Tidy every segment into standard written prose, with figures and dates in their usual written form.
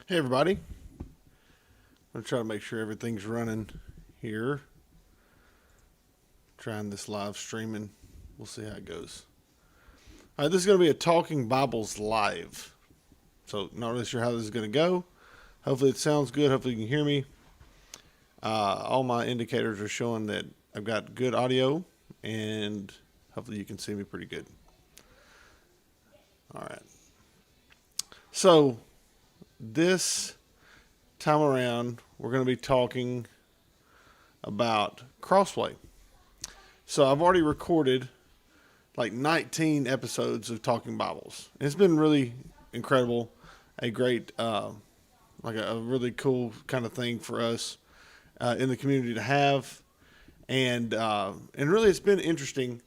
Hey everybody, I'm going to try to make sure everything's running here. Trying this live streaming. We'll see how it goes. All right, this is going to be a Talking Bibles live. So not really sure how this is going to go. Hopefully it sounds good. Hopefully you can hear me. All my indicators are showing that I've got good audio and hopefully you can see me pretty good. All right. So this time around, we're going to be talking about Crossway. So I've already recorded like 19 episodes of Talking Bibles. It's been really incredible, a great, like a really cool kind of thing for us in the community to have, and really it's been interesting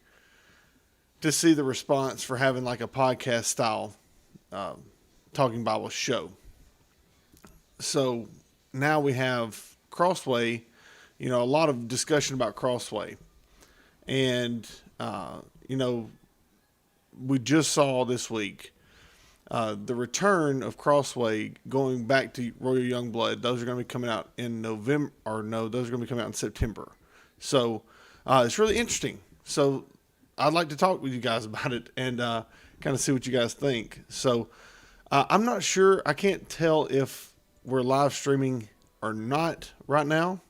to see the response for having like a podcast style Talking Bible show. So now we have Crossway, a lot of discussion about Crossway. And, we just saw this week the return of Crossway going back to Royal Youngblood. Those are going to be coming out in November, those are going to be coming out in September. So it's really interesting. So I'd like to talk with you guys about it and kind of see what you guys think. So I'm not sure. I can't tell if we're live streaming or not right now.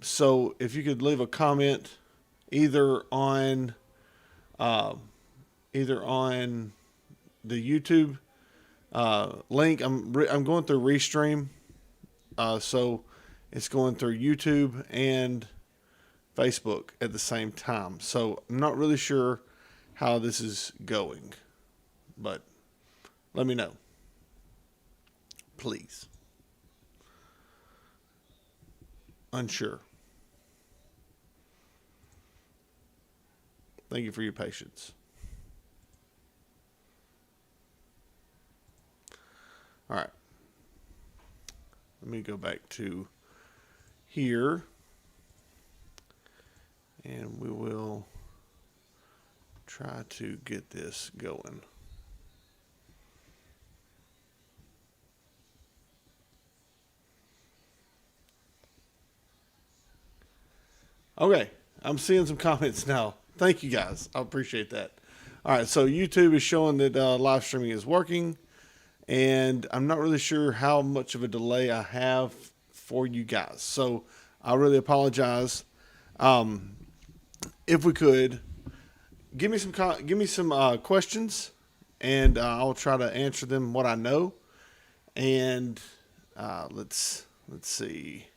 So if you could leave a comment either on the YouTube link. I'm going through Restream, so it's going through YouTube and Facebook at the same time. So I'm not really sure how this is going, but let me know, please. Unsure. Thank you for your patience. All right. Let me go back to here. And we will try to get this going. Okay. I'm seeing some comments now. Thank you guys. I appreciate that. All right. So YouTube is showing that live streaming is working. And I'm not really sure how much of a delay I have for you guys. So I really apologize. If we could, give me some questions, and I'll try to answer them what I know. And let's see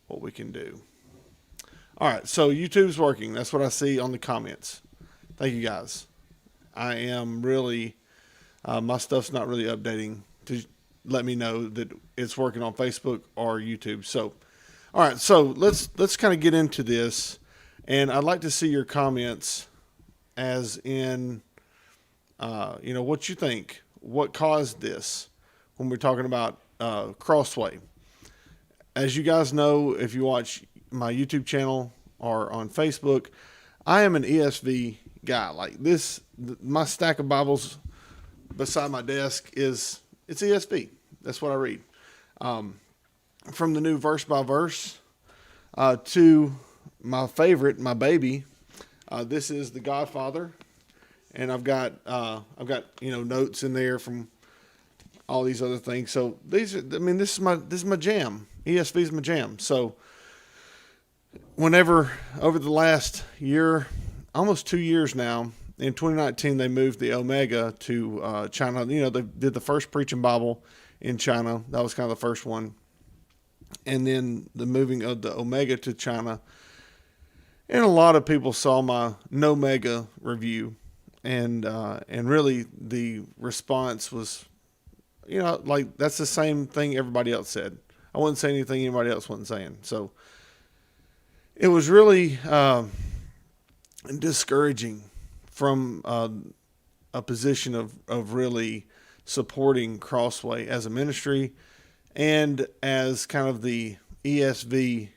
what we can do. All right, so YouTube's working. That's what I see on the comments. Thank you guys. I am really, my stuff's not really updating to let me know that it's working on Facebook or YouTube. So, all right, so let's kind of get into this, and I'd like to see your comments, as in, what you think, what caused this when we're talking about Crossway. As you guys know, if you watch my YouTube channel or on Facebook, I am an ESV guy. Like this, my stack of Bibles beside my desk it's ESV. That's what I read. From the new verse by verse to my favorite, my baby. This is the Godfather, and I've got notes in there from all these other things. So this is my jam. ESV is my jam. So whenever over the last year, almost 2 years now, in 2019 they moved the Omega to China. They did the first preaching Bible in China. That was kind of the first one, and then the moving of the Omega to China. And a lot of people saw my No Mega review, and really the response was, like that's the same thing everybody else said. I wasn't saying anything anybody else wasn't saying. So it was really discouraging from a position of really supporting Crossway as a ministry and as kind of the ESV,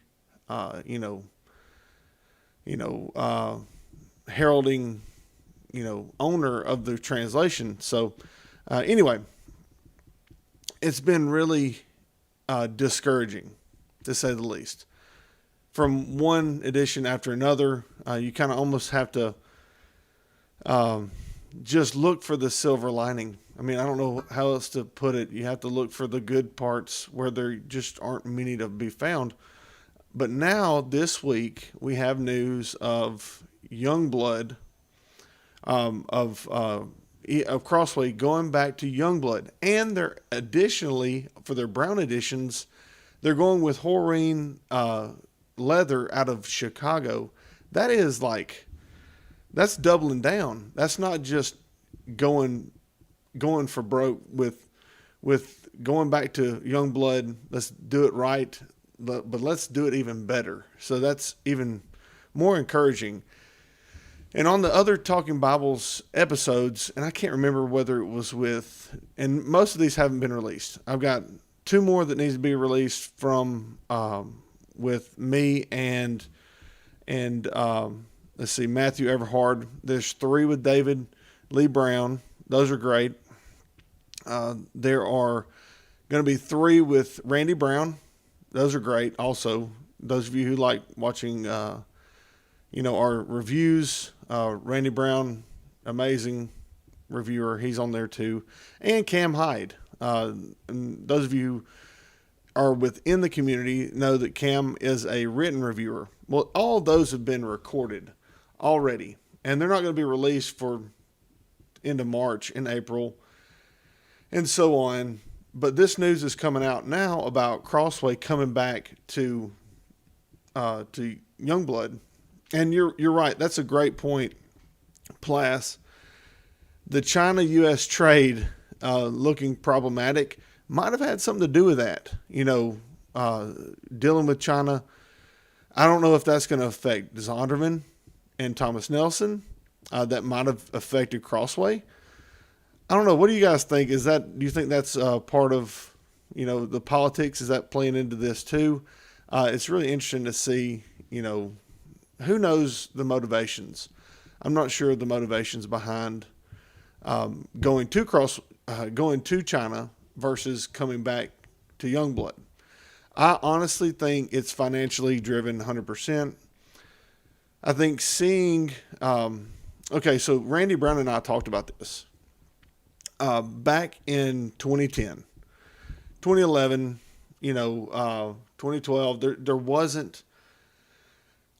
heralding, owner of the translation. So anyway, it's been really discouraging, to say the least. From one edition after another, you kind of almost have to just look for the silver lining. I mean, I don't know how else to put it. You have to look for the good parts where there just aren't many to be found. But now, this week, we have news of Youngblood, of Crossway going back to Youngblood. And they're additionally, for their brown editions, they're going with Horine leather out of Chicago. That is like, that's doubling down. That's not just going for broke with going back to Youngblood. Let's do it right, but let's do it even better. So that's even more encouraging. And on the other Talking Bibles episodes, and I can't remember whether it was with, and most of these haven't been released. I've got 2 more that needs to be released from with me and let's see, Matthew Everhard. There's 3 with David Lee Brown. Those are great. There are going to be 3 with Randy Brown. Those are great. Also, those of you who like watching, our reviews, Randy Brown, amazing reviewer. He's on there too. And Cam Hyde. And those of you who are within the community know that Cam is a written reviewer. Well, all those have been recorded already, and they're not going to be released for into March and April and so on. But this news is coming out now about Crossway coming back to Youngblood. And you're right. That's a great point, Plas. The China-U.S. trade looking problematic might have had something to do with that. Dealing with China. I don't know if that's going to affect Zondervan and Thomas Nelson. That might have affected Crossway. I don't know. What do you guys think? Do you think that's part of, the politics? Is that playing into this too? It's really interesting to see, who knows the motivations. I'm not sure the motivations behind going to China versus coming back to Youngblood. I honestly think it's financially driven 100%. I think seeing, so Randy Brown and I talked about this back in 2010, 2011, 2012.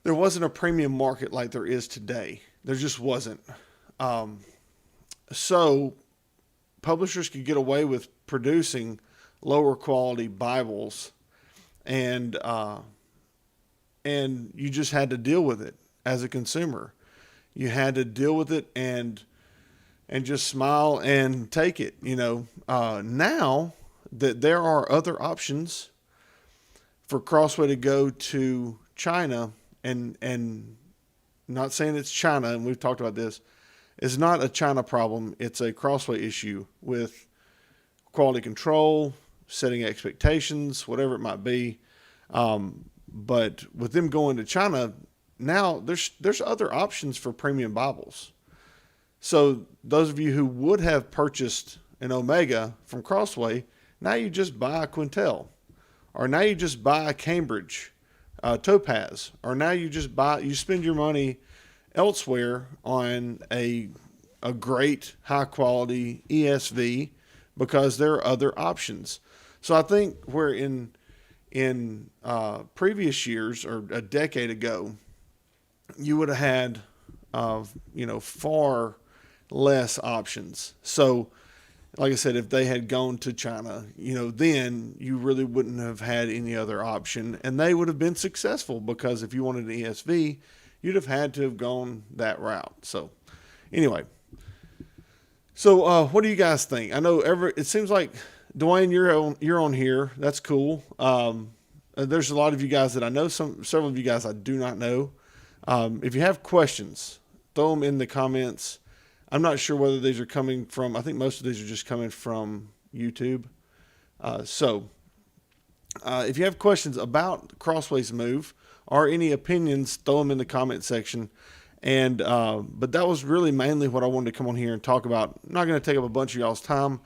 There wasn't a premium market like there is today. There just wasn't. So publishers could get away with producing lower quality Bibles, and you just had to deal with it as a consumer. You had to deal with it and just smile and take it. Now that there are other options for Crossway to go to China, and not saying it's China, and we've talked about this, it's not a China problem. It's a Crossway issue with quality control, setting expectations, whatever it might be. But with them going to China, now there's other options for premium Bibles. So those of you who would have purchased an Omega from Crossway, now you just buy a Quintel, or now you just buy a Cambridge Topaz, or now you spend your money elsewhere on a great high quality ESV because there are other options. So I think where in previous years or a decade ago, you would have had far less options. So like I said, if they had gone to China, then you really wouldn't have had any other option, and they would have been successful, because if you wanted an ESV, you'd have had to have gone that route. So anyway, what do you guys think? I know it seems like Dwayne, you're on here. That's cool. There's a lot of you guys that I know. Several of you guys I do not know. If you have questions, throw them in the comments. I'm not sure whether these are coming from, I think most of these are just coming from YouTube. If you have questions about Crossway's move or any opinions, throw them in the comment section. But that was really mainly what I wanted to come on here and talk about. I'm not going to take up a bunch of y'all's time.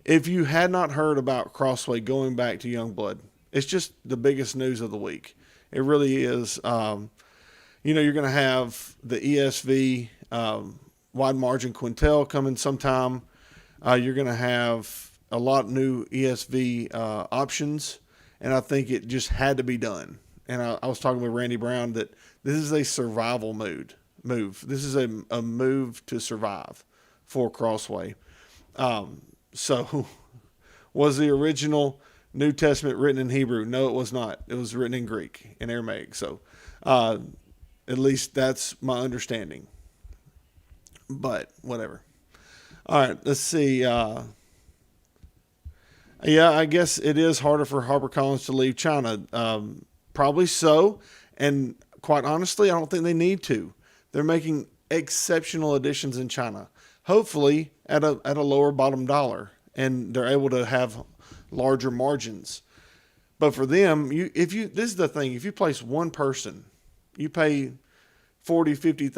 If you had not heard about Crossway going back to Youngblood, it's just the biggest news of the week. It really is. You're going to have the ESV wide margin quintel coming sometime. You're going to have a lot of new ESV options, and I think it just had to be done. And I was talking with Randy Brown that this is a survival move. This is a move to survive for Crossway. So was the original New Testament written in Hebrew? No, it was not. It was written in Greek, in Aramaic. So at least that's my understanding. But whatever. All right, let's see. Yeah, I guess it is harder for HarperCollins to leave China. Probably so. And quite honestly, I don't think they need to. They're making exceptional editions in China, hopefully at a lower bottom dollar, and they're able to have larger margins. But for them, this is the thing: if you place one person, you pay $40,000, $50,000,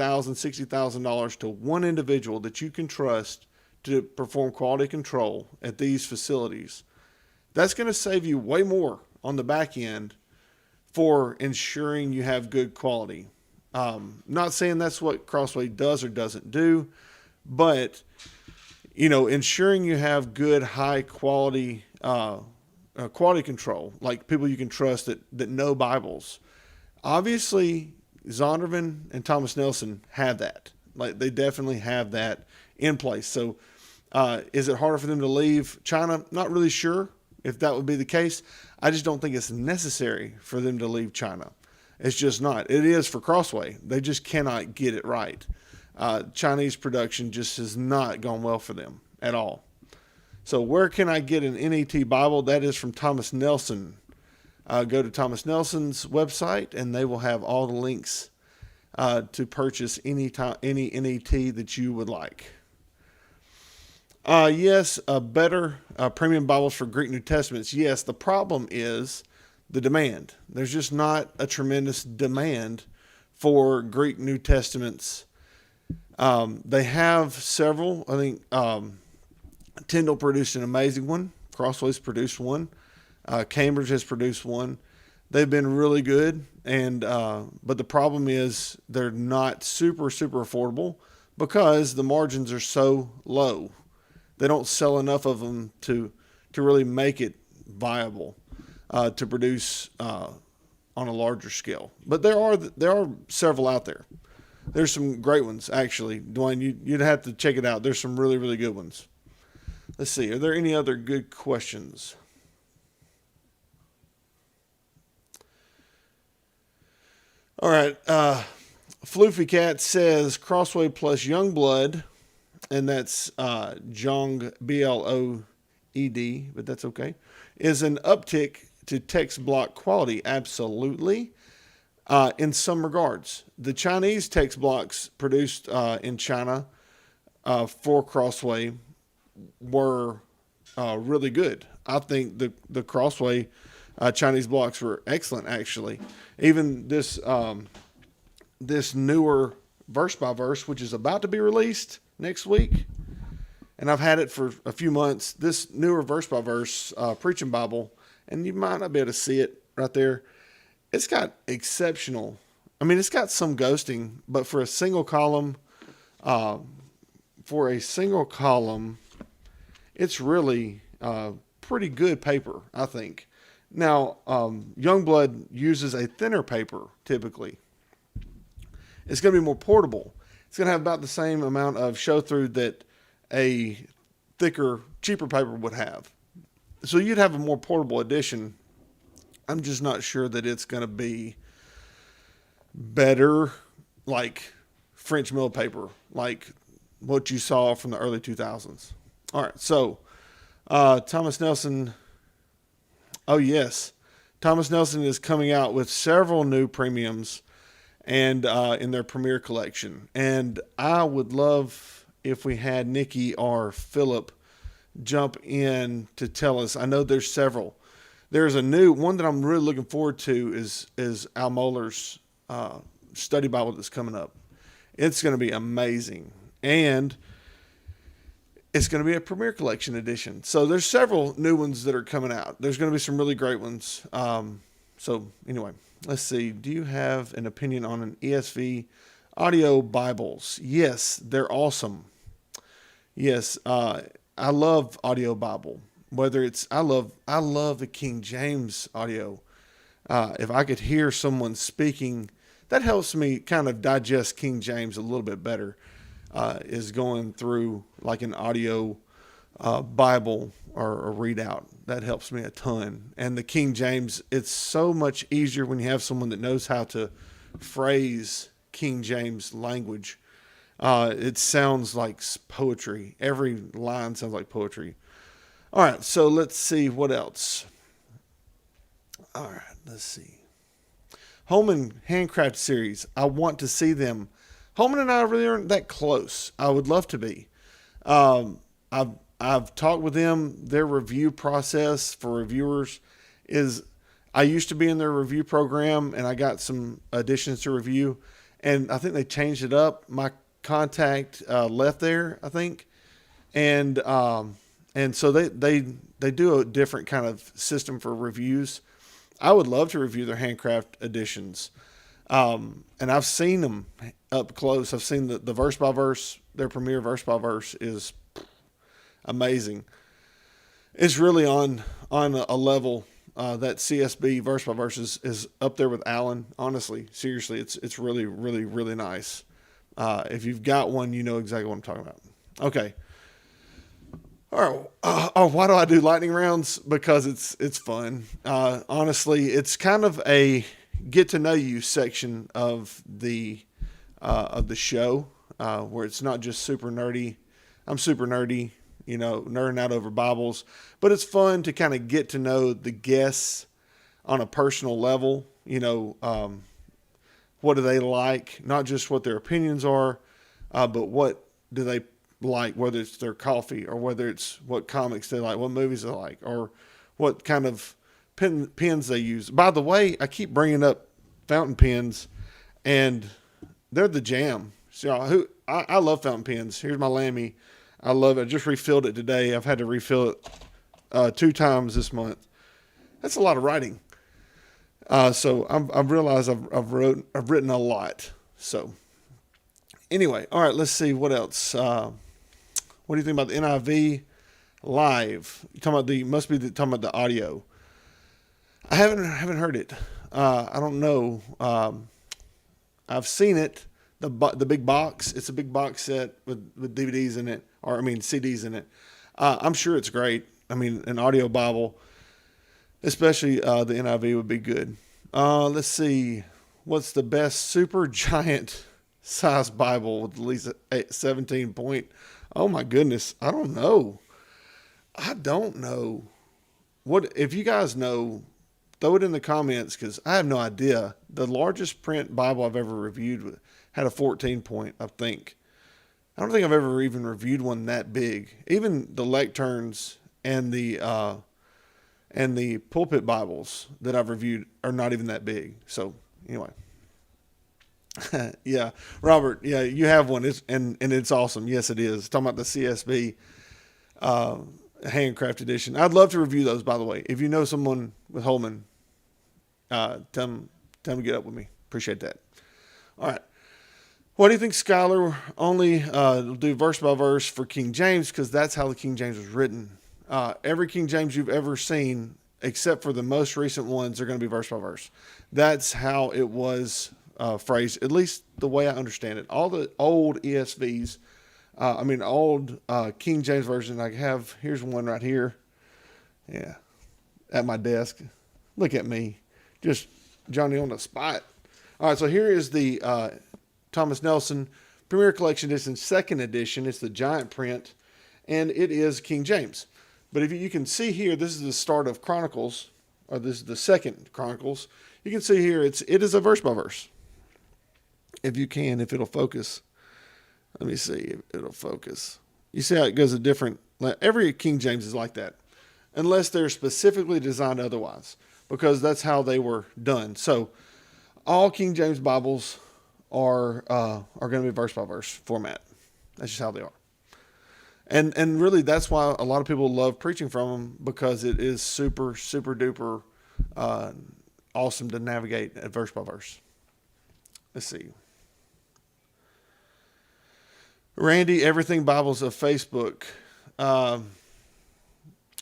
$60,000 to one individual that you can trust to perform quality control at these facilities. That's going to save you way more on the back end for ensuring you have good quality. Not saying that's what Crossway does or doesn't do, but ensuring you have good, high quality quality control, like people you can trust that know Bibles. Obviously, Zondervan and Thomas Nelson have that. Like, they definitely have that in place. So, is it harder for them to leave China? Not really sure if that would be the case. I just don't think it's necessary for them to leave China. It's just not. It is for Crossway. They just cannot get it right. Chinese production just has not gone well for them at all. So where can I get an NET Bible? That is from Thomas Nelson. Go to Thomas Nelson's website, and they will have all the links to purchase any NET that you would like. Yes, better premium Bibles for Greek New Testaments. Yes, the problem is the demand. There's just not a tremendous demand for Greek New Testaments. They have several. I think Tyndall produced an amazing one. Crossway's produced one. Cambridge has produced one. They've been really good, but the problem is they're not super affordable because the margins are so low. They don't sell enough of them to really make it viable to produce on a larger scale. But there are several out there. There's some great ones, actually. Dwayne, you'd have to check it out. There's some really, really good ones. Let's see. Are there any other good questions? All right. Floofy Cat says Crossway plus Youngblood, and that's Jong, B-L-O-E-D, but that's okay, is an uptick to text block quality. Absolutely. In some regards. The Chinese text blocks produced in China for Crossway were really good. I think the Crossway Chinese blocks were excellent, actually. Even this newer verse by verse, which is about to be released next week, and I've had it for a few months. This newer verse by verse preaching Bible, and you might not be able to see it right there. It's got exceptional. I mean, it's got some ghosting, but for a single column, it's really pretty good paper, I think. Now, Youngblood uses a thinner paper typically. It's going to be more portable. It's going to have about the same amount of show through that a thicker, cheaper paper would have. So you'd have a more portable edition. I'm just not sure that it's going to be better like French mill paper, like what you saw from the early 2000s. All right, so Thomas Nelson. Oh, yes. Thomas Nelson is coming out with several new premiums and in their premier collection. And I would love if we had Nikki or Philip jump in to tell us. I know there's several. There's a new one that I'm really looking forward to is Al Mohler's study Bible that's coming up. It's going to be amazing. And it's going to be a Premier Collection edition. So there's several new ones that are coming out. There's going to be some really great ones. So anyway, let's see. Do you have an opinion on an ESV Audio Bibles? Yes, they're awesome. Yes, I love Audio Bible. Whether it's I love the King James audio. If I could hear someone speaking, that helps me kind of digest King James a little bit better. Is going through like an audio Bible or a readout. That helps me a ton. And the King James, it's so much easier when you have someone that knows how to phrase King James language. It sounds like poetry. Every line sounds like poetry. All right, so let's see what else. All right, let's see. Holman Handcraft Series. I want to see them. Holman and I really aren't that close. I would love to be. I've talked with them. Their review process for reviewers is, I used to be in their review program and I got some additions to review, and I think they changed it up. My contact left there, I think, and so they do a different kind of system for reviews. I would love to review their handcraft editions. And I've seen them up close. I've seen the verse by verse. Their premier verse by verse is amazing. It's really on a level that CSB verse by verse is up there with Allen. Honestly, seriously, it's really, really, really nice. If you've got one, you know exactly what I'm talking about. Okay. All right. Why do I do lightning rounds? Because it's fun. Honestly, it's kind of a get to know you section of the show, where it's not just super nerdy. I'm super nerdy, nerding out over Bibles, but it's fun to kind of get to know the guests on a personal level. What do they like? Not just what their opinions are, but what do they like, whether it's their coffee or whether it's what comics they like, what movies they like, or what kind of pens they use. By the way, I keep bringing up fountain pens, and they're the jam. So I love fountain pens. Here's my Lamy. I love it. I just refilled it today. I've had to refill it 2 times this month. That's a lot of writing. So I've realized I've written a lot. So anyway, all right. Let's see what else. What do you think about the NIV live? You're talking about the audio. I haven't heard it. I don't know. I've seen it. The big box. It's a big box set with DVDs in it, CDs in it. I'm sure it's great. An audio Bible, especially the NIV, would be good. Let's see. What's the best super giant size Bible with at least 17 point? Oh my goodness. I don't know. What if you guys know? Throw it in the comments, because I have no idea. The largest print Bible I've ever reviewed had a 14 point, I think. I don't think I've ever even reviewed one that big. Even the lecterns and the pulpit Bibles that I've reviewed are not even that big. So anyway, yeah, Robert, yeah, you have one, and it's awesome. Yes, it is. Talking about the CSB handcraft edition. I'd love to review those, by the way. If you know someone with Holman, tell them to get up with me. Appreciate that. All right. Why do you think Schuyler only do verse by verse for King James? Because that's how the King James was written. Every King James you've ever seen, except for the most recent ones, are going to be verse by verse. That's how it was phrased, at least the way I understand it. All the old ESVs, old King James version, here's one right here. Yeah, at my desk. Look at me. Just Johnny on the spot. All right, so here is the Thomas Nelson Premier Collection Edition, 2nd edition. It's the giant print, and it is King James. But if you can see here, this is the start of Chronicles, or this is the 2nd Chronicles. You can see here it is a verse by verse. If it'll focus. Let me see if it'll focus. You see how it goes every King James is like that, unless they're specifically designed otherwise, because that's how they were done. So all King James Bibles are going to be verse by verse format. That's just how they are. And really, that's why a lot of people love preaching from them, because it is super, super duper awesome to navigate at verse by verse. Let's see. Randy, Everything Bibles of Facebook.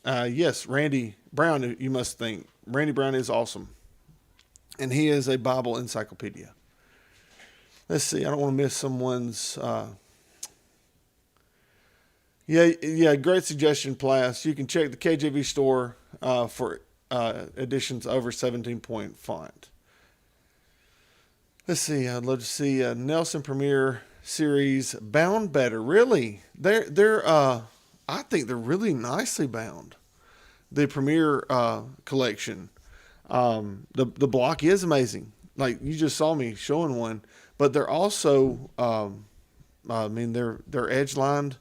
Yes, Randy Brown, you must think. Randy Brown is awesome. And he is a Bible encyclopedia. Let's see. I don't want to miss someone's... Yeah, great suggestion, Plas. You can check the KJV store for editions over 17-point font. Let's see. I'd love to see Nelson Premier series bound better. Really, they're I think they're really nicely bound. The Premier collection, the block is amazing. Like you just saw me showing one, but they're also they're edge lined.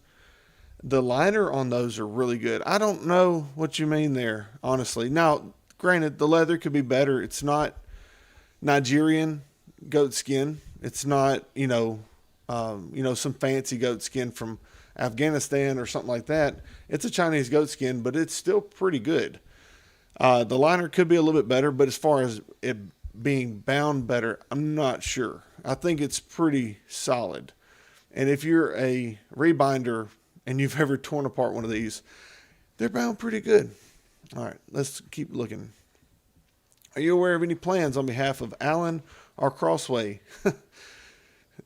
The liner on those are really good. I don't know what you mean there, honestly. Now, granted, the leather could be better. It's not Nigerian goat skin. It's not, some fancy goat skin from Afghanistan or something like that. It's a Chinese goat skin, but it's still pretty good. The liner could be a little bit better, but as far as it being bound better, I'm not sure. I think it's pretty solid. And if you're a rebinder and you've ever torn apart one of these, they're bound pretty good. All right, let's keep looking. Are you aware of any plans on behalf of Allen or Crossway?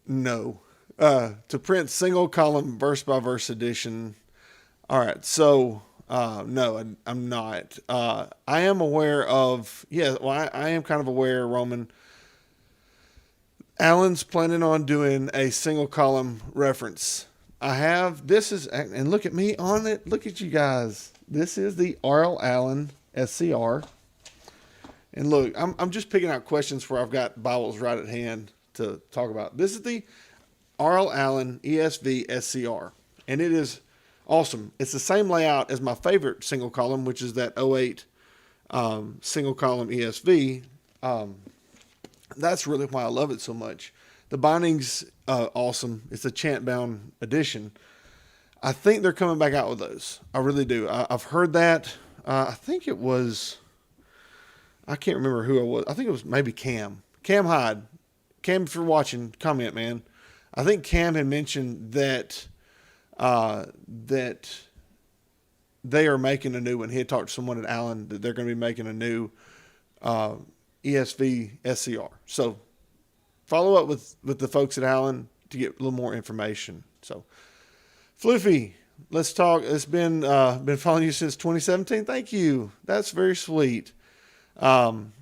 No. To print single column verse by verse edition. All right, so no, I'm not. I am aware of, I am kind of aware, Roman. Allen's planning on doing a single column reference. And look at me on it. Look at you guys. This is the Allen Esv Scr. And look, I'm just picking out questions where I've got Bibles right at hand to talk about. This is the Allen Esv Scr. And it is awesome. It's the same layout as my favorite single column, which is that 08 single column ESV. That's really why I love it so much. The binding's awesome. It's a chant-bound edition. I think they're coming back out with those. I really do. I've heard that. I think it was... I can't remember who it was. I think it was maybe Cam. Cam Hyde. Cam, if you're watching, comment, man. I think Cam had mentioned that they are making a new one. He had talked to someone at Allen that they're going to be making a new ESV Scr. So follow up with the folks at Allen to get a little more information. So, Floofy, let's talk. It's been following you since 2017. Thank you. That's very sweet. And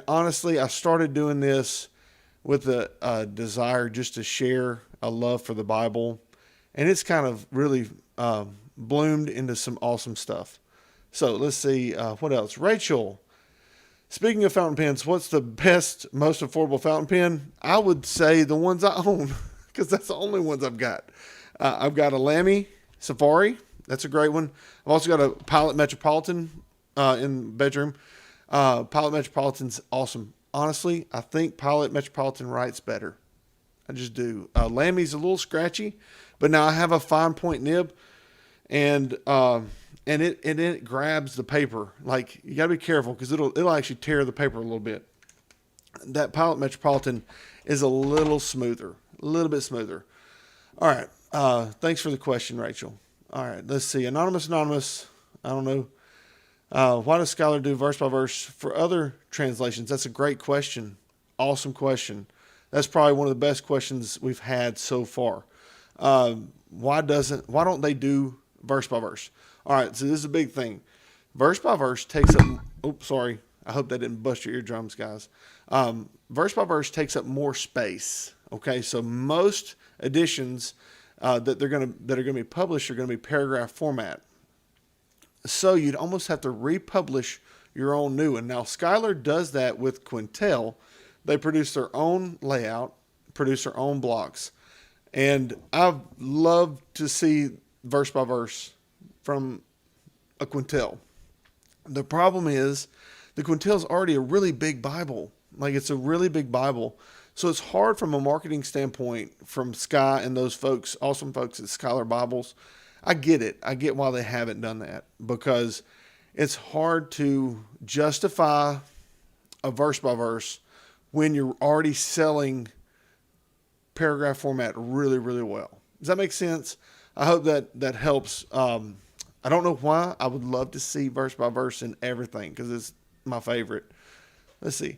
honestly, I started doing this with a desire just to share a love for the Bible, and it's kind of really bloomed into some awesome stuff. So let's see what else. Rachel. Speaking of fountain pens, what's the best, most affordable fountain pen? I would say the ones I own, because that's the only ones I've got. I've got a Lamy Safari. That's a great one. I've also got a Pilot Metropolitan in the bedroom. Pilot Metropolitan's awesome. Honestly, I think Pilot Metropolitan writes better. I just do. Lamy's a little scratchy, but now I have a fine point nib, and it grabs the paper. Like, you gotta be careful because it'll actually tear the paper a little bit. That Pilot Metropolitan is a little bit smoother. All right. Thanks for the question, Rachel. All right. Let's see. Anonymous. I don't know. Why does Schuyler do verse by verse for other translations? That's a great question. Awesome question. That's probably one of the best questions we've had so far. Why don't they do verse by verse? All right, so this is a big thing. Verse by verse takes up... Oops, sorry. I hope that didn't bust your eardrums, guys. Verse by verse takes up more space. Okay, so most editions that are going to be published are going to be paragraph format. So you'd almost have to republish your own new one. Now, Schuyler does that with Quintel. They produce their own layout, produce their own blocks. And I've loved to see verse by verse from a Quintel. The problem is the Quintel is already a really big Bible. Like, it's a really big Bible. So it's hard from a marketing standpoint from Sky and those folks, awesome folks at Schuyler Bibles. I get it. I get why they haven't done that, because it's hard to justify a verse by verse when you're already selling paragraph format really, really well. Does that make sense? I hope that helps. I don't know why. I would love to see verse by verse in everything because it's my favorite. Let's see.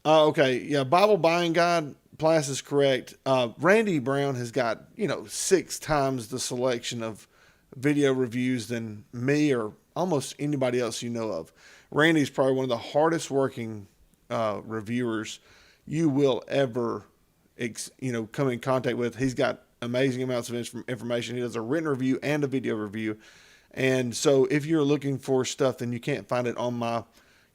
Okay, yeah, Bible buying guide. Plass is correct. Randy Brown has got 6 times the selection of video reviews than me or almost anybody else you know of. Randy's probably one of the hardest working reviewers you will ever come in contact with. He's got amazing amounts of information. He does a written review and a video review. And so if you're looking for stuff and you can't find it on my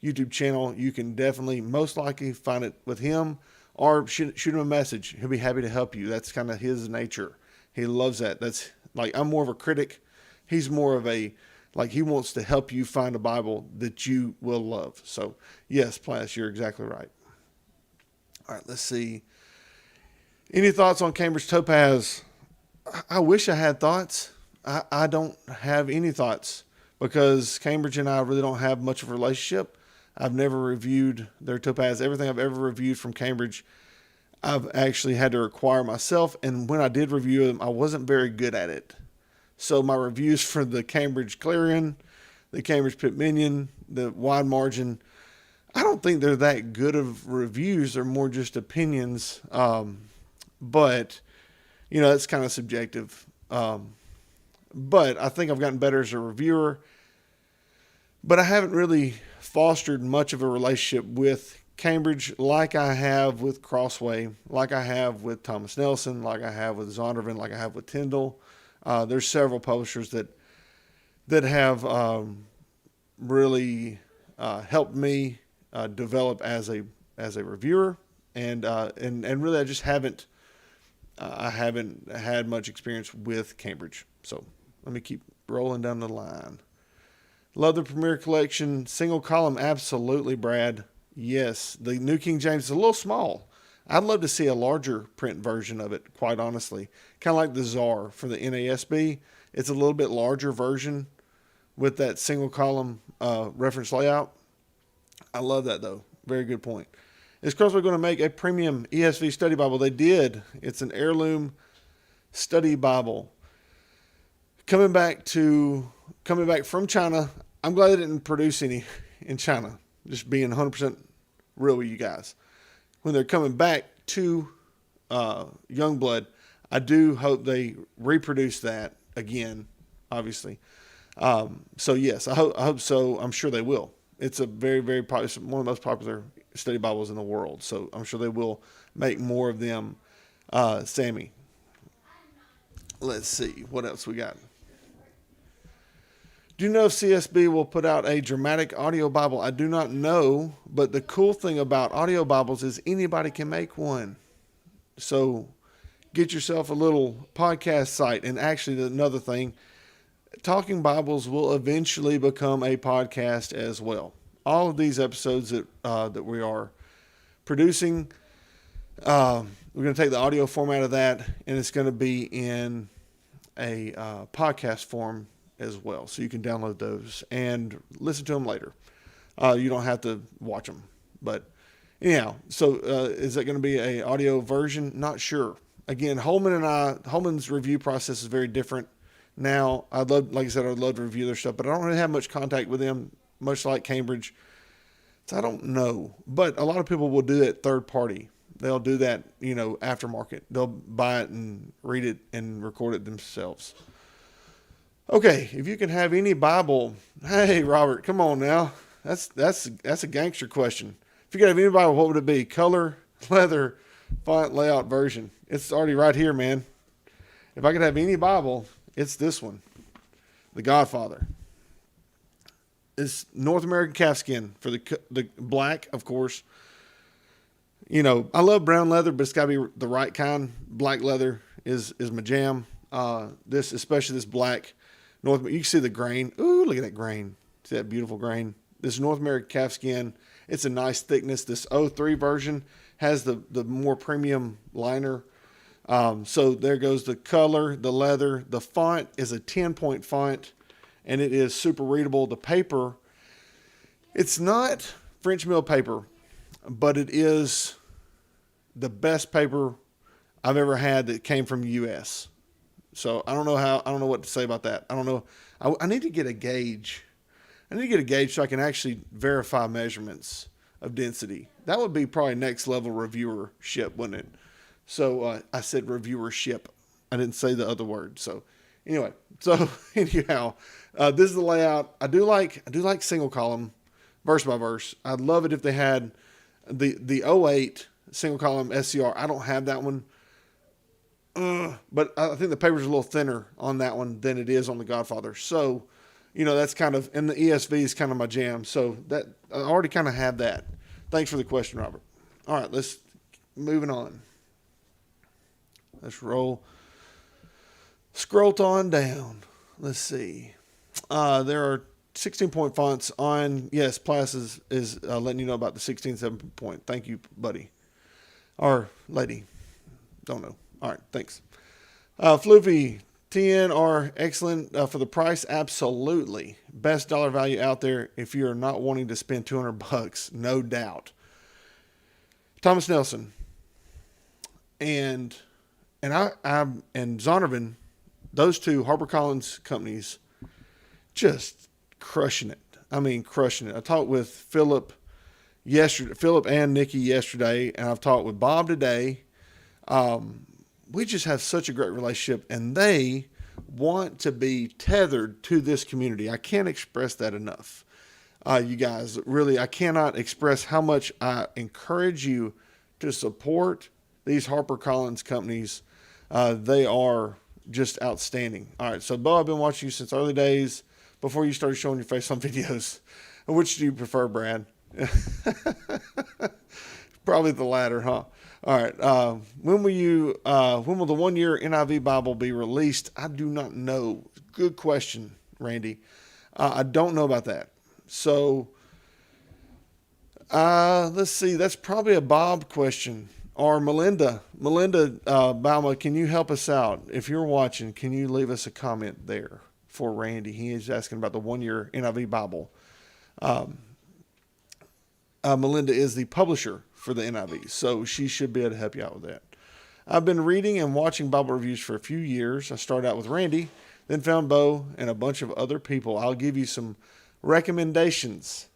YouTube channel, you can definitely most likely find it with him, or shoot him a message. He'll be happy to help you. That's kind of his nature. He loves that. That's like, I'm more of a critic. He's more of he wants to help you find a Bible that you will love. So yes, Plass, you're exactly right. All right, let's see. Any thoughts on Cambridge Topaz? I wish I had thoughts. I don't have any thoughts because Cambridge and I really don't have much of a relationship. I've never reviewed their Topaz. Everything I've ever reviewed from Cambridge, I've actually had to acquire myself. And when I did review them, I wasn't very good at it. So my reviews for the Cambridge Clarion, the Cambridge Pitt Minion, the Wide Margin, I don't think they're that good of reviews. They're more just opinions. But, it's kind of subjective. But I think I've gotten better as a reviewer. But I haven't really fostered much of a relationship with Cambridge like I have with Crossway, like I have with Thomas Nelson, like I have with Zondervan, like I have with Tyndall. There's several publishers that have really helped me develop as a reviewer, and really I just haven't had much experience with Cambridge. So let me keep rolling down the line. Love the Premier Collection. Single column, absolutely, Brad. Yes, the New King James is a little small. I'd love to see a larger print version of it, quite honestly. Kind of like the Czar for the NASB. It's a little bit larger version with that single column reference layout. I love that, though. Very good point. Is Crossway going to make a premium ESV study Bible? They did. It's an heirloom study Bible. Coming back from China, I'm glad they didn't produce any in China. Just being 100% real with you guys. When they're coming back to Youngblood, I do hope they reproduce that again, obviously. So yes, I hope so. I'm sure they will. It's a very, very popular, one of the most popular study Bibles in the world. So I'm sure they will make more of them. Sammy. Let's see what else we got. Do you know if CSB will put out a dramatic audio Bible? I do not know, but the cool thing about audio Bibles is anybody can make one. So get yourself a little podcast site. And actually, another thing, Talking Bibles will eventually become a podcast as well. All of these episodes that we are producing, we're going to take the audio format of that, and it's going to be in a podcast form as well. So you can download those and listen to them later. You don't have to watch them. But anyhow, so is that going to be an audio version? Not sure. Again, Holman's review process is very different now. I'd love to review their stuff, but I don't really have much contact with them, much like Cambridge. So I don't know. But a lot of people will do it third party. They'll do that, aftermarket. They'll buy it and read it and record it themselves. Okay, if you can have any Bible, hey Robert, come on now. That's a gangster question. If you could have any Bible, what would it be? Color, leather, font, layout, version. It's already right here, man. If I could have any Bible, it's this one, The Godfather. It's North American calfskin for the black, of course. I love brown leather, but it's got to be the right kind. Black leather is my jam. Especially this black. You can see the grain. Ooh, look at that grain. See that beautiful grain? This North American calfskin, it's a nice thickness. This 03 version has the more premium liner. So there goes the color, the leather. The font is a 10-point font, and it is super readable. The paper, it's not French mill paper, but it is the best paper I've ever had that came from the U.S. So I don't know what to say about that. I don't know. I need to get a gauge. I need to get a gauge so I can actually verify measurements of density. That would be probably next level reviewership, wouldn't it? So I said reviewership. I didn't say the other word. So anyway, anyhow, this is the layout. I do like single column, verse by verse. I'd love it if they had the 08 single column SCR. I don't have that one. But I think the paper's a little thinner on that one than it is on the Godfather. So, that's kind of, and the ESV is kind of my jam. So that I already kind of have that. Thanks for the question, Robert. All right, let's moving on. Let's scroll on down. Let's see. There are 16-point fonts on. Yes, Plas is letting you know about the 16-7-point. Thank you, buddy. Or lady. Don't know. All right, thanks. Floofy, TN are excellent for the price. Absolutely. Best dollar value out there if you're not wanting to spend $200, no doubt. Thomas Nelson and Zondervan, those two HarperCollins companies, just crushing it. I mean, crushing it. I talked with Philip and Nikki yesterday, and I've talked with Bob today. We just have such a great relationship, and they want to be tethered to this community. I can't express that enough. You guys, really, I cannot express how much I encourage you to support these HarperCollins companies. They are just outstanding. All right, so Beau, I've been watching you since early days before you started showing your face on videos. Which do you prefer, Brad? Probably the latter, huh? All right. When will the 1-year NIV Bible be released? I do not know. Good question, Randy. I don't know about that. So, let's see. That's probably a Bob question. Or Melinda Bauma, can you help us out? If you're watching, can you leave us a comment there for Randy? He is asking about the 1-year NIV Bible. Melinda is the publisher for the NIV, so she should be able to help you out with that. I've been reading and watching Bible reviews for a few years. I started out with Randy, then found Beau and a bunch of other people. I'll give you some recommendations.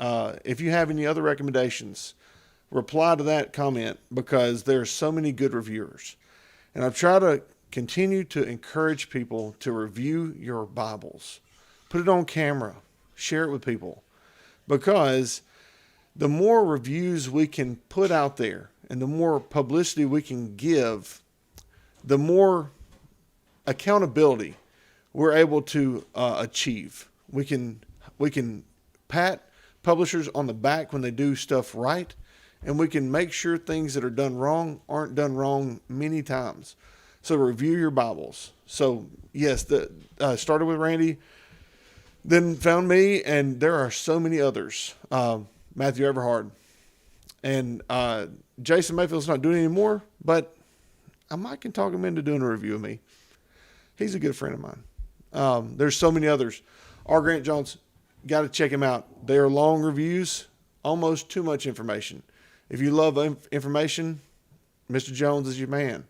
If you have any other recommendations, reply to that comment because there are so many good reviewers. And I've tried to continue to encourage people to review your Bibles. Put it on camera. Share it with people. Because the more reviews we can put out there and the more publicity we can give, the more accountability we're able to achieve. We can pat publishers on the back when they do stuff right, and we can make sure things that are done wrong aren't done wrong many times. So review your Bibles. So yes, started with Randy, then found me, and there are so many others. Matthew Everhard. And Jason Mayfield's not doing it anymore, but I might can talk him into doing a review of me. He's a good friend of mine. There's so many others. R. Grant Jones, got to check him out. They are long reviews, almost too much information. If you love information, Mr. Jones is your man.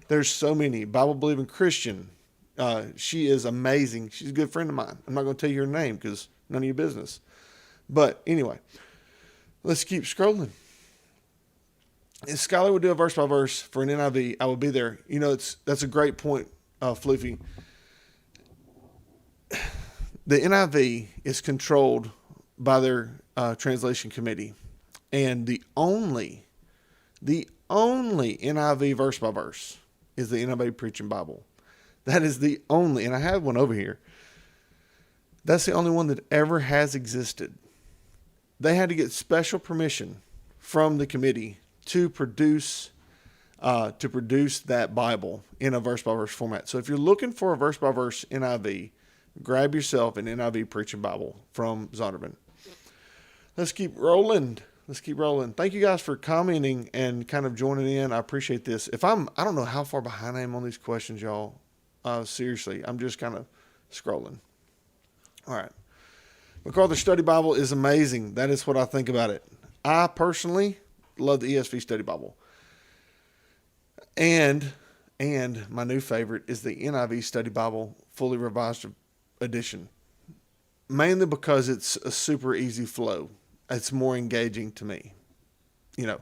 There's so many. Bible-believing Christian. She is amazing. She's a good friend of mine. I'm not going to tell you her name because none of your business. But anyway, let's keep scrolling. If Schuyler would do a verse by verse for an NIV, I would be there. That's a great point, Floofy. The NIV is controlled by their translation committee. And the only NIV verse by verse is the NIV Preaching Bible. That is the only, and I have one over here. That's the only one that ever has existed. They had to get special permission from the committee to produce that Bible in a verse by verse format. So if you're looking for a verse by verse NIV, grab yourself an NIV Preaching Bible from Zondervan. Let's keep rolling. Let's keep rolling. Thank you guys for commenting and kind of joining in. I appreciate this. I don't know how far behind I am on these questions, y'all. Seriously, I'm just kind of scrolling. All right. MacArthur Study Bible is amazing. That is what I think about it. I personally love the ESV Study Bible. And my new favorite is the NIV Study Bible, fully revised edition. Mainly because it's a super easy flow. It's more engaging to me. You know,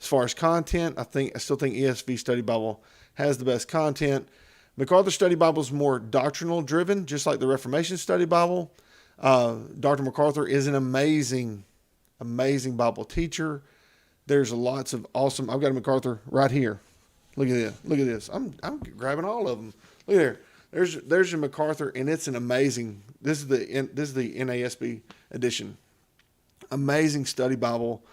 as far as content, I still think ESV Study Bible has the best content. MacArthur Study Bible is more doctrinal driven, just like the Reformation Study Bible. Dr. MacArthur is an amazing Bible teacher. There's lots of awesome. I've got a MacArthur right here. Look at this. Look at this. I'm grabbing all of them. Look there. There's your MacArthur, and it's an amazing. This is the NASB edition. Amazing study Bible.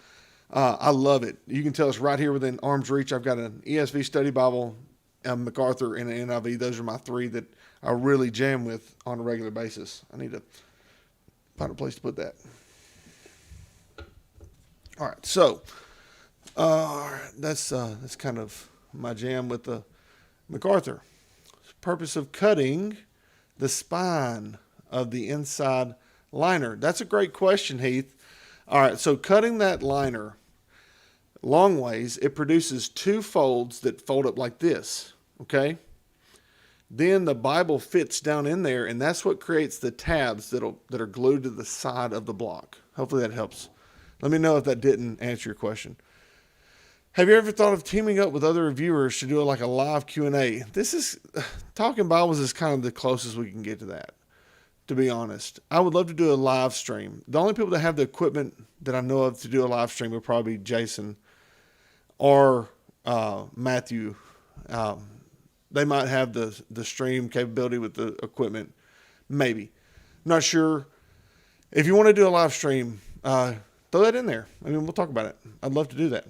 I love it. You can tell it's right here within arm's reach. I've got an ESV Study Bible, a MacArthur, and an NIV. Those are my three that I really jam with on a regular basis. I need to find a place to put that. All right, so that's kind of my jam with the MacArthur. Purpose of cutting the spine of the inside liner. That's a great question, Heath. All right, so cutting that liner long ways, it produces two folds that fold up like this, okay? Then the Bible fits down in there, and that's what creates the tabs that are glued to the side of the block. Hopefully that helps. Let me know if that didn't answer your question. Have you ever thought of teaming up with other reviewers to do like a live Q&A? Talking Bibles is kind of the closest we can get to that, to be honest. I would love to do a live stream. The only people that have the equipment that I know of to do a live stream would probably be Jason or Matthew. They might have the stream capability with the equipment. Maybe. Not sure. If you want to do a live stream, throw that in there. I mean, we'll talk about it. I'd love to do that.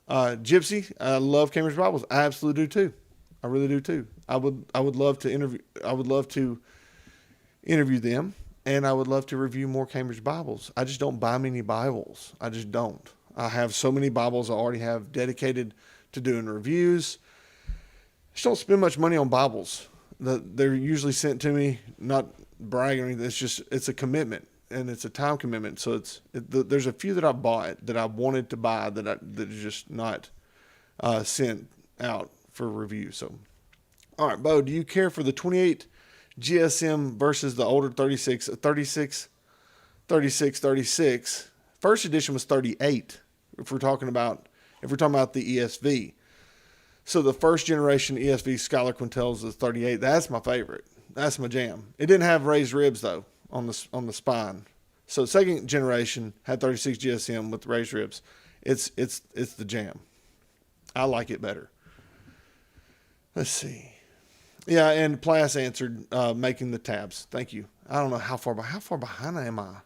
Gypsy, I love Cambridge Bibles. I absolutely do too. I really do too. I would love to interview. I would love to interview them, and I would love to review more Cambridge Bibles. I just don't buy many Bibles. I just don't. I have so many Bibles I already have dedicated to doing reviews. Just don't spend much money on Bibles. They're usually sent to me, not bragging or anything. It's a commitment, and it's a time commitment. So there's a few that I bought that I wanted to buy that are just not sent out for review. So, all right, Beau, do you care for the 28 GSM versus the older 36? First edition was 38. If we're talking about the ESV. So the first generation ESV Schuyler Quintels is 38. That's my favorite. That's my jam. It didn't have raised ribs though on the spine. So second generation had 36 GSM with raised ribs. It's the jam. I like it better. Let's see. Yeah, and Plas answered making the tabs. Thank you. I don't know how far behind am I?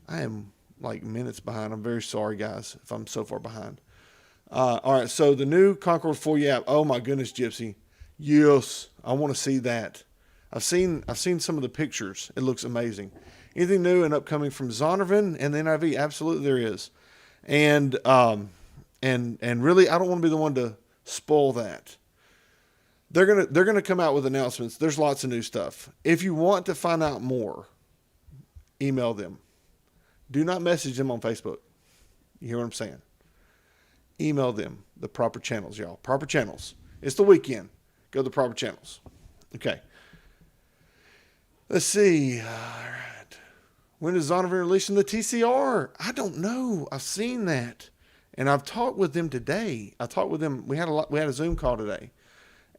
I am like minutes behind. I'm very sorry, guys, if I'm so far behind. All right, so the new Concord 4 app. Oh my goodness, Gypsy. Yes, I want to see that. I've seen some of the pictures. It looks amazing. Anything new and upcoming from Zondervan and the NIV? Absolutely, there is. And really, I don't want to be the one to spoil that. They're gonna come out with announcements. There's lots of new stuff. If you want to find out more, email them. Do not message them on Facebook. You hear what I'm saying? Email them the proper channels, y'all. Proper channels. It's the weekend. Go to the proper channels. Okay. Let's see. All right. When is Zondervan releasing the TCR? I don't know. I've seen that, and I've talked with them today. I talked with them. We had a Zoom call today,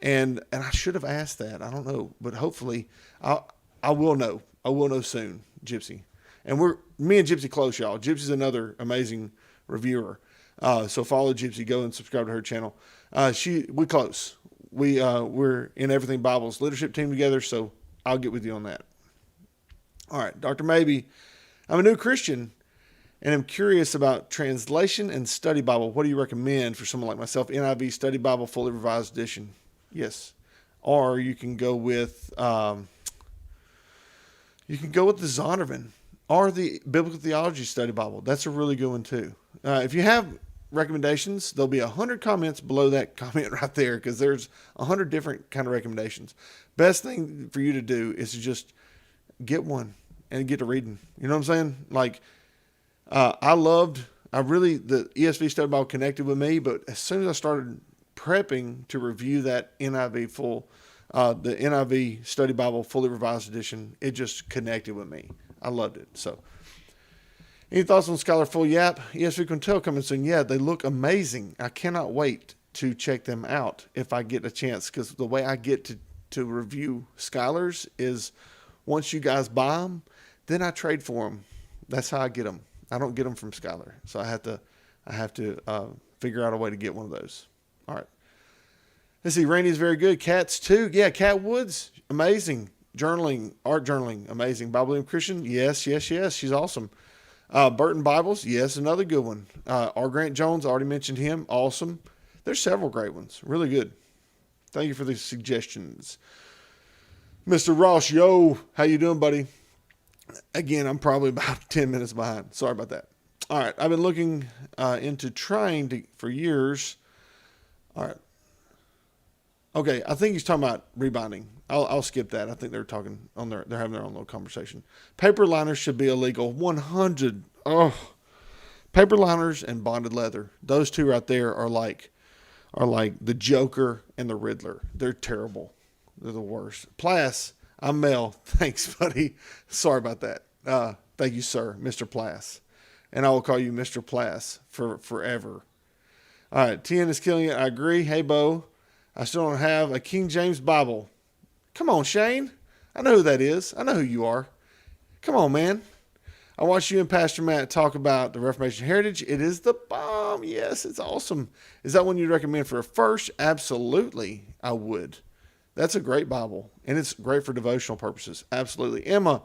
and I should have asked that. I don't know, but hopefully I will know. I will know soon, Gypsy. And me and Gypsy close, y'all. Gypsy's another amazing reviewer. So follow Gypsy, go and subscribe to her channel. We close. We're in Everything Bibles leadership team together, so I'll get with you on that. All right, Dr. Maybe, I'm a new Christian, and I'm curious about translation and study Bible. What do you recommend for someone like myself? NIV Study Bible, fully revised edition. Yes, or you can go with the Zondervan. or the Biblical Theology Study Bible. That's a really good one too. If you have recommendations, there'll be 100 comments below that comment right there, because there's 100 different kind of recommendations. Best thing for you to do is to just get one and get to reading. You know what I'm saying? Like, the ESV Study Bible connected with me, but as soon as I started prepping to review that NIV the NIV Study Bible Fully Revised Edition, it just connected with me. I loved it. So, any thoughts on Schuyler Full Yap? ESV Quintel coming soon. Yeah, they look amazing. I cannot wait to check them out if I get a chance, because the way I get to review Schuyler's is once you guys buy them, then I trade for them. That's how I get them. I don't get them from Schuyler, so I have to figure out a way to get one of those. All right. Let's see. Randy's very good. Cats too. Yeah, Cat Woods, amazing. Journaling, art journaling, amazing. Bible Believing Christian, yes. She's awesome. Burton Bibles, yes, another good one. R. Grant Jones, already mentioned him, awesome. There's several great ones, really good. Thank you for the suggestions. Mr. Ross, yo, how you doing, buddy? Again, I'm probably about 10 minutes behind. Sorry about that. All right, I've been looking into trying for years. All right. Okay, I think he's talking about rebinding. I'll skip that. I think they're talking on they're having their own little conversation. Paper liners should be illegal. 100. Oh, paper liners and bonded leather. Those two right there are like the Joker and the Riddler. They're terrible. They're the worst. Plass, I'm Mel. Thanks, buddy. Sorry about that. Thank you, sir, Mr. Plass. And I will call you Mr. Plass for forever. All right, TN is killing it. I agree. Hey, Beau. I still don't have a King James Bible. Come on, Shane. I know who that is. I know who you are. Come on, man. I watched you and Pastor Matt talk about the Reformation Heritage. It is the bomb. Yes, it's awesome. Is that one you'd recommend for a first? Absolutely, I would. That's a great Bible, and it's great for devotional purposes. Absolutely. Emma,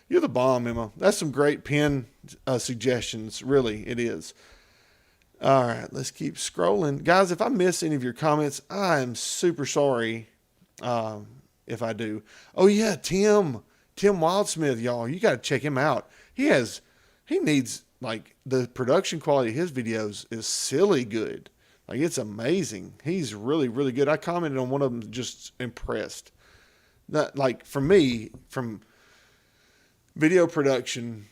you're the bomb, Emma. That's some great pen suggestions. Really, it is. All right, let's keep scrolling. Guys, if I miss any of your comments, I am super sorry if I do. Oh, yeah, Tim Wildsmith, y'all. You got to check him out. He needs, like, the production quality of his videos is silly good. Like, it's amazing. He's really, really good. I commented on one of them, just impressed. That, like, for me, from video production,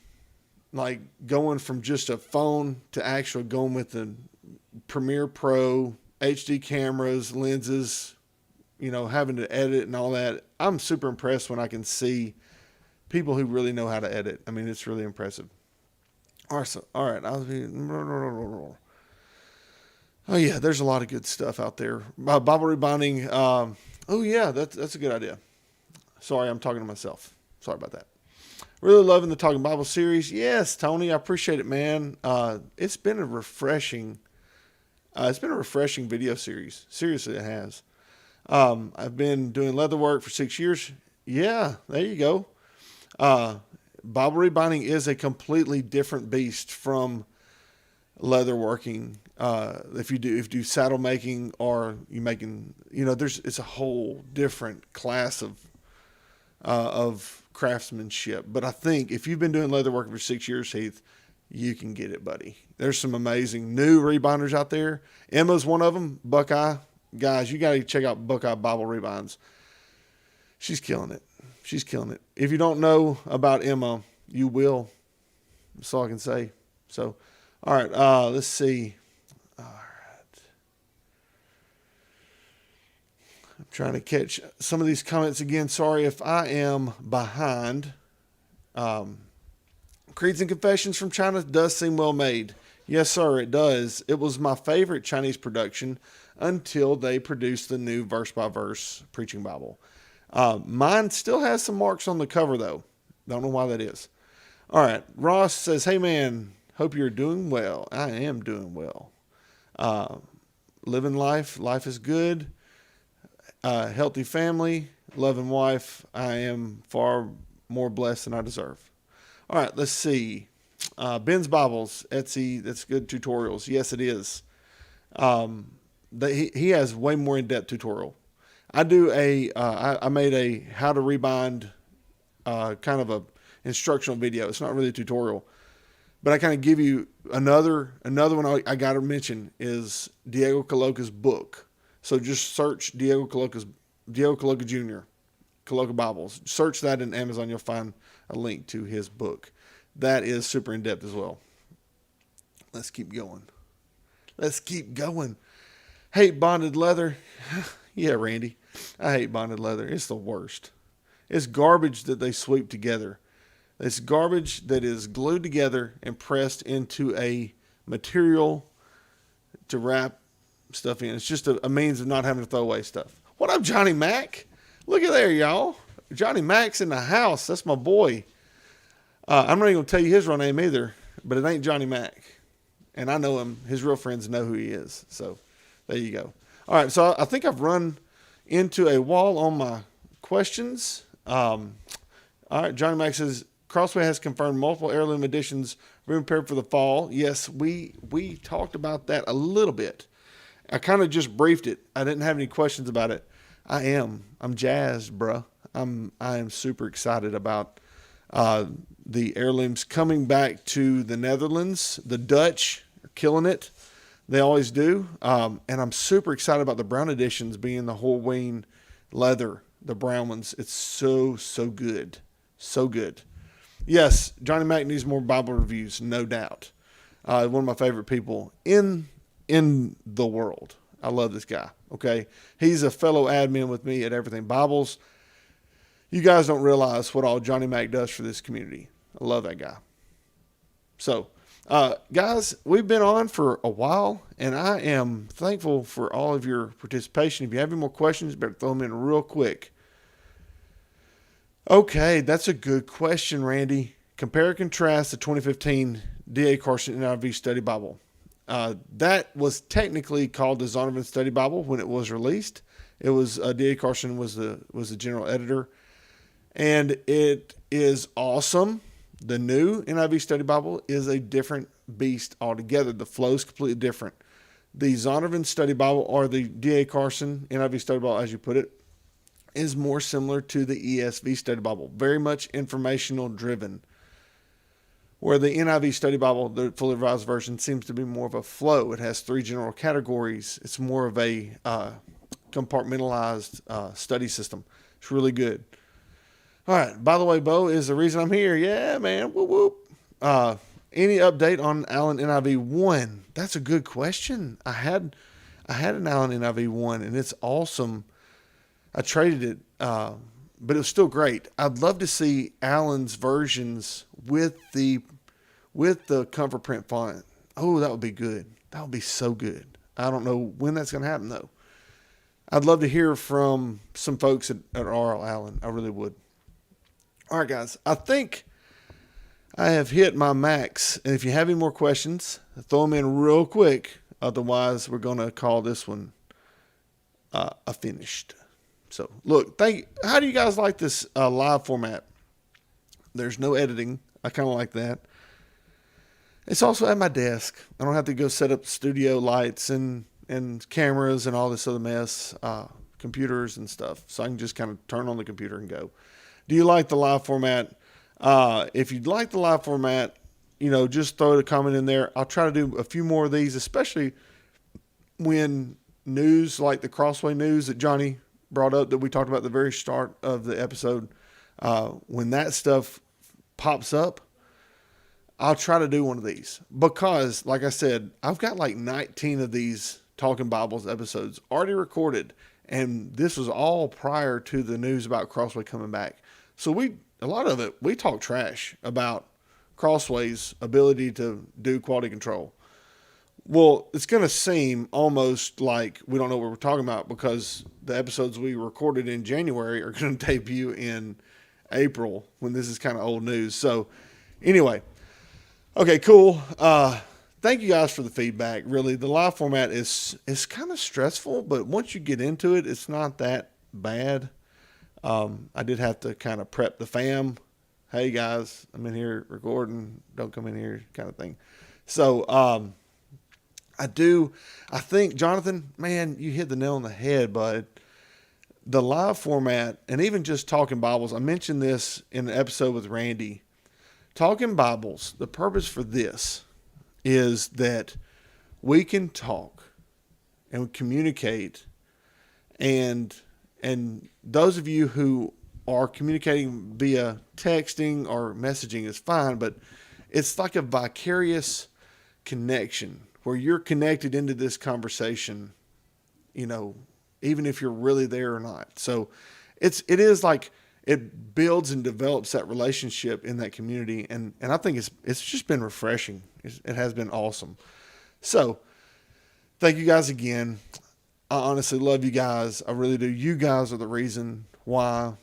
like going from just a phone to actually going with the Premiere Pro, HD cameras, lenses, having to edit and all that. I'm super impressed when I can see people who really know how to edit. I mean, it's really impressive. All right. Oh yeah, there's a lot of good stuff out there. Bible rebinding. Oh yeah, that's a good idea. Sorry, I'm talking to myself. Sorry about that. Really loving the Talking Bible series. Yes, Tony, I appreciate it, man. It's been a refreshing video series. Seriously, it has. I've been doing leather work for 6 years. Yeah, there you go. Bible rebinding is a completely different beast from leather working. If you do saddle making, or you making, it's a whole different class of craftsmanship. But I think if you've been doing leather work for 6 years, Heath, you can get it, buddy. There's some amazing new rebinders out there. Emma's one of them. Buckeye. Guys, you got to check out Buckeye Bible Rebinds. She's killing it. If you don't know about Emma, you will. That's all I can say. So, all right, let's see. All right. I'm trying to catch some of these comments again. Sorry if I am behind. Creeds and Confessions from China does seem well made. Yes, sir, it does. It was my favorite Chinese production until they produced the new verse-by-verse preaching Bible. Mine still has some marks on the cover, though. Don't know why that is. All right. Ross says, hey, man, hope you're doing well. I am doing well. Living life. Life is good. Healthy family. Loving wife. I am far more blessed than I deserve. All right. Let's see. Ben's Bibles. Etsy. That's good tutorials. Yes, it is. He has way more in-depth tutorial. I do I made a how to rebind, kind of instructional video. It's not really a tutorial. But I kind of give you another one I got to mention is Diego Coloca's book. So just search Diego Coloca Jr., Coloca Bibles. Search that in Amazon. You'll find a link to his book. That is super in-depth as well. Let's keep going. Hate bonded leather. Yeah, Randy. I hate bonded leather. It's the worst. It's garbage that they sweep together. It's garbage that is glued together and pressed into a material to wrap stuff in. It's just a means of not having to throw away stuff. What up, Johnny Mac? Look at there, y'all. Johnny Mac's in the house. That's my boy. I'm not even going to tell you his real name either, but it ain't Johnny Mac. And I know him. His real friends know who he is. So there you go. All right, so I think I've run into a wall on my questions. All right, Johnny Mac says, Crossway has confirmed multiple heirloom editions being prepared for the fall. Yes, we talked about that a little bit. I kind of just briefed it. I didn't have any questions about it. I'm jazzed, bro. I am super excited about the heirlooms coming back to the Netherlands. The Dutch are killing it. They always do. And I'm super excited about the brown editions being the whole wing leather, the brown ones. It's so good. So good. Yes, Johnny Mac needs more Bible reviews, no doubt. One of my favorite people in the world. I love this guy, okay? He's a fellow admin with me at Everything Bibles. You guys don't realize what all Johnny Mac does for this community. I love that guy. So, guys, we've been on for a while, and I am thankful for all of your participation. If you have any more questions, better throw them in real quick. Okay, that's a good question, Randy. Compare and contrast the 2015 D.A. Carson NIV Study Bible. That was technically called the Zondervan Study Bible when it was released. It was D.A. Carson was the general editor, and it is awesome. The new NIV Study Bible is a different beast altogether. The flow is completely different. The Zondervan Study Bible, or the D.A. Carson NIV Study Bible, as you put it, is more similar to the ESV Study Bible, very much informational driven. Where the NIV Study Bible, the fully revised version, seems to be more of a flow. It has 3 general categories. It's more of a compartmentalized study system. It's really good. All right. By the way, Beau is the reason I'm here. Yeah, man. Whoop, whoop. Any update on Allen NIV 1? That's a good question. I had an Allen NIV 1, and it's awesome. I traded it, but it was still great. I'd love to see Allen's versions with the comfort print font. Oh, that would be good. That would be so good. I don't know when that's going to happen, though. I'd love to hear from some folks at R.L. Allen. I really would. All right, guys. I think I have hit my max. And if you have any more questions, throw them in real quick. Otherwise, we're going to call this one a finished. So, look, how do you guys like this live format? There's no editing. I kind of like that. It's also at my desk. I don't have to go set up studio lights and cameras and all this other mess, computers and stuff. So I can just kind of turn on the computer and go. Do you like the live format? If you'd like the live format, just throw a comment in there. I'll try to do a few more of these, especially when news like the Crossway news that Johnny brought up that we talked about at the very start of the episode, when that stuff pops up, I'll try to do one of these because, like I said, I've got like 19 of these Talking Bibles episodes already recorded, and this was all prior to the news about Crossway coming back. So a lot of it, we talk trash about Crossway's ability to do quality control. Well, it's going to seem almost like we don't know what we're talking about because the episodes we recorded in January are going to debut in April when this is kind of old news. So anyway, okay, cool. Thank you guys for the feedback. Really, the live format is kind of stressful, but once you get into it, it's not that bad. I did have to kind of prep the fam. Hey guys, I'm in here recording. Don't come in here kind of thing. So, I think, Jonathan, man, you hit the nail on the head, bud. The live format, and even just Talking Bibles, I mentioned this in the episode with Randy. Talking Bibles, the purpose for this is that we can talk and communicate, and those of you who are communicating via texting or messaging is fine, but it's like a vicarious connection where you're connected into this conversation, even if you're really there or not. So it is like it builds and develops that relationship in that community. And I think it's just been refreshing. It has been awesome. So thank you guys again. I honestly love you guys. I really do. You guys are the reason why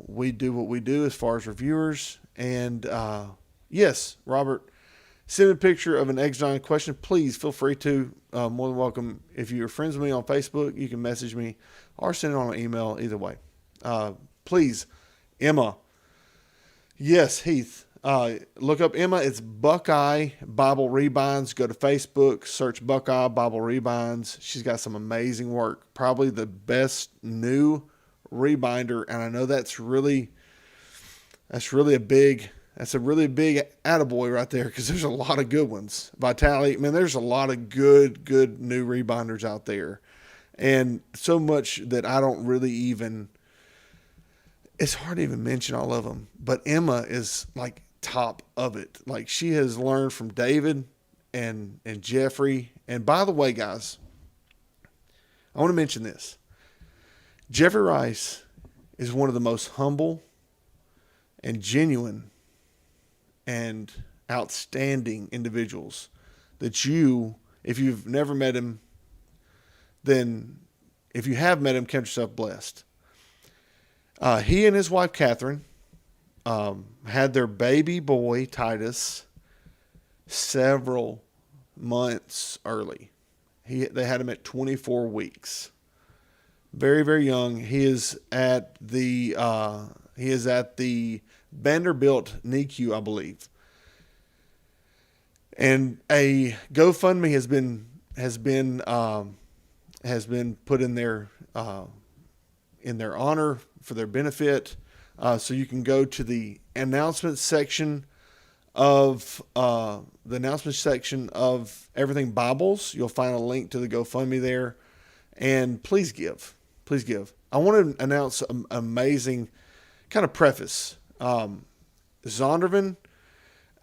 we do what we do as far as reviewers. And yes, Robert, send a picture of an Exotic question. Please feel free to. More than welcome. If you're friends with me on Facebook, you can message me or send it on an email. Either way. Please, Emma. Yes, Heath. Look up Emma. It's Buckeye Bible Rebinds. Go to Facebook, search Buckeye Bible Rebinds. She's got some amazing work. Probably the best new rebinder, and I know that's a really big attaboy right there, because there's a lot of good ones. Vitality, man, there's a lot of good new rebinders out there, and so much that I don't really even. It's hard to even mention all of them, but Emma is like top of it. Like, she has learned from David and Jeffrey. And by the way, guys, I want to mention this. Jeffrey Rice is one of the most humble and genuine and outstanding individuals that if you've never met him, then if you have met him, count yourself blessed. He and his wife, Catherine, had their baby boy, Titus, several months early. They had him at 24 weeks. Very, very young. He is at the Vanderbilt NICU, I believe. And a GoFundMe has been put in their honor, for their benefit. So you can go to the announcement section of Everything Bibles. You'll find a link to the GoFundMe there, and please give. I want to announce an amazing kind of preface. Zondervan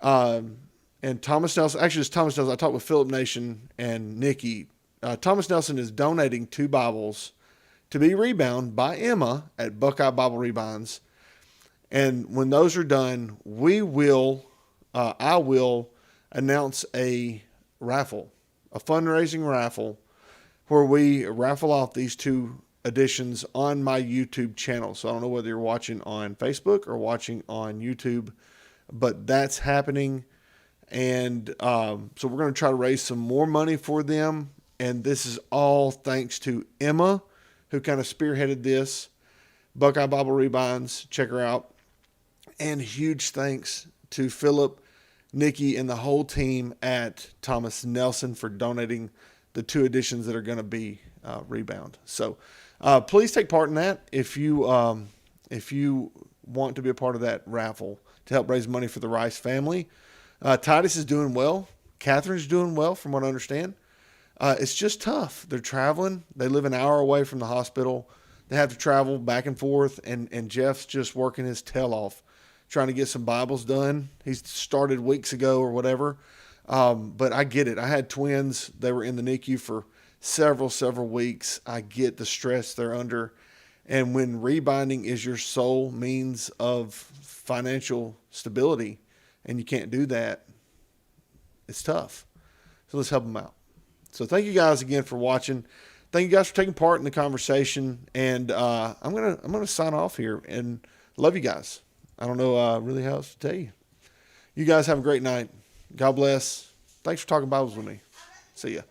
and Thomas Nelson. Actually, it's Thomas Nelson. I talked with Philip Nation and Nikki. Thomas Nelson is donating 2 Bibles to be rebound by Emma at Buckeye Bible Rebinds. And when those are done, I will announce a raffle, a fundraising raffle, where we raffle off these 2 editions on my YouTube channel. So I don't know whether you're watching on Facebook or watching on YouTube, but that's happening. And so we're going to try to raise some more money for them. And this is all thanks to Emma, who kind of spearheaded this. Buckeye Bible Rebinds, check her out. And huge thanks to Philip, Nikki, and the whole team at Thomas Nelson for donating the 2 editions that are going to be rebound. So please take part in that if you want to be a part of that raffle to help raise money for the Rice family. Titus is doing well. Catherine's doing well, from what I understand. It's just tough. They're traveling. They live an hour away from the hospital. They have to travel back and forth, and Jeff's just working his tail off trying to get some Bibles done. He's started weeks ago or whatever. But I get it. I had twins. They were in the NICU for several weeks. I get the stress they're under. And when rebinding is your sole means of financial stability and you can't do that, it's tough. So let's help them out. So thank you guys again for watching. Thank you guys for taking part in the conversation. And I'm gonna sign off here and love you guys. I don't know really how else to tell you. You guys have a great night. God bless. Thanks for talking Bibles with me. See ya.